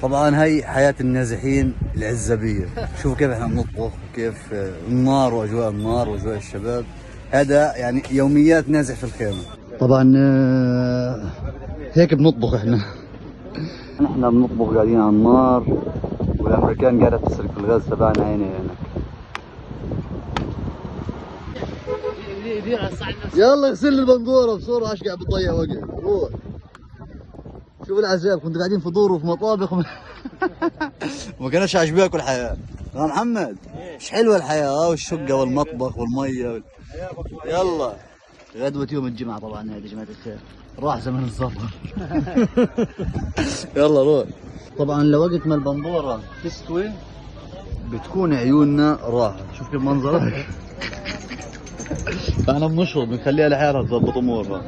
طبعا هي حياة النازحين العزبية. شوفوا كيف احنا بنطبخ، كيف النار واجواء النار واجواء الشباب. هذا يعني يوميات نازح في الخيمة. طبعا هيك بنطبخ احنا. نحن بنطبخ قاعدين على النار، والامريكان قاعدة تسرق في الغاز تبعنا. عيني عينك. يلا اغسل لي البندورة بسرعة، ايش قاعد بتضيع وقت؟ روح. شوف العذاب، كنتوا قاعدين في دور وفي مطابخ وما كانش عاجباكم الحياة. يا محمد مش حلوة الحياة والشقة والمطبخ والمية يلا غدوة يوم الجمعة. طبعا هذه يا جماعة الخير راح زمن السفر. يلا روح. طبعا لوقت ما البندورة تستوي بتكون عيوننا راحت. شوف كيف منظرها. احنا بنشرب بنخليها لحالها تظبط امورها.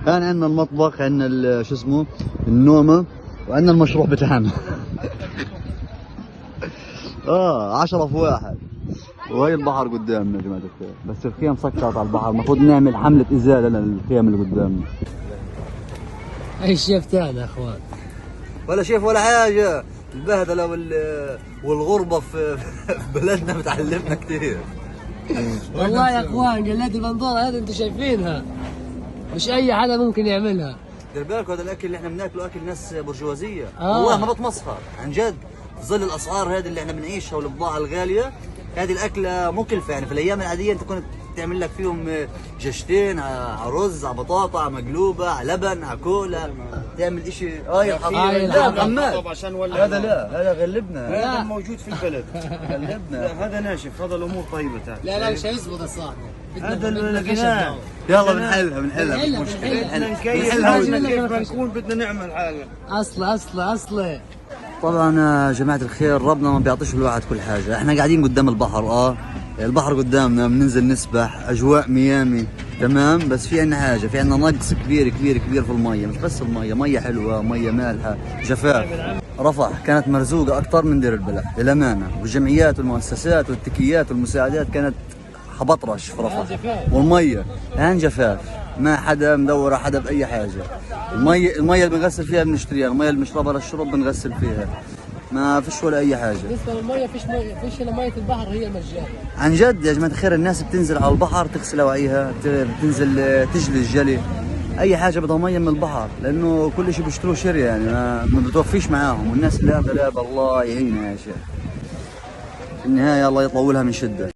كان عندنا المطبخ، عندنا شو اسمه النومه، وعندنا المشروع بتاعنا. 10 في واحد. وهي البحر قدامنا يا جماعه الخير، بس الخيام سكرت على البحر. المفروض نعمل حمله ازاله للخيام اللي قدامنا. اي الشيف تاعنا يا اخوان. ولا شيف ولا حاجه. البهدله والغربه في بلدنا بتعلمنا كثير. والله يا اخوان قلات البندوره هذه انتم شايفينها، مش اي حدا ممكن يعملها. دير بالك هذا الاكل اللي احنا بناكله اكل ناس برجوازيه. والله ما بتمسخر عن جد. في ظل الاسعار هذه اللي احنا بنعيشها والبضاعه الغاليه، هذه الاكله مكلفه. يعني في الايام العاديه انت كنت تعمل لك فيهم جشتين على رز، على بطاطا، على مقلوبه، على لبن، على كولا، تعمل شيء. لا محمد هذا لا، هذا غلبنا. هذا موجود في البلد. غلبنا. هذا ناشف، هذا الامور طيبه تعال. لا مش هيزبط يا صاحبي. هذا اللي لقيناه. يلا بنحلها مش مشكله. احنا نكيف كيف ما نكون بدنا نعمل حاجه. اصلي. طبعا يا جماعه الخير ربنا ما بيعطيش الواحد كل حاجه. احنا قاعدين قدام البحر. البحر قدامنا، بننزل نسبح، اجواء ميامي تمام. بس في عندنا حاجه، في عندنا نقص كبير كبير كبير في الميه. مش بس الميه، ميه حلوه، ميه مالحه، جفاف. رفح كانت مرزوقه اكثر من دير البلح للامانه، والجمعيات والمؤسسات والتكيات والمساعدات كانت حبطرش في رفح. والميه الان جفاف، ما حدا مدور على حدا باي حاجه. الميه اللي بنغسل فيها بنشتريها، الميه اللي بنشربها للشرب بنغسل فيها، ما فيش ولا اي حاجه. بالنسبه للميه فيش الا ميه البحر هي مجانيه. عن جد يا جماعه الخير، الناس بتنزل على البحر تغسل اواعيها، بتنزل تجلي الجلي، اي حاجه بدها ميه من البحر، لانه كل شيء بيشتروه شري. يعني ما بتوفيش معاهم. والناس لا الله يعينها يا شيخ. في النهايه الله يطولها من شده.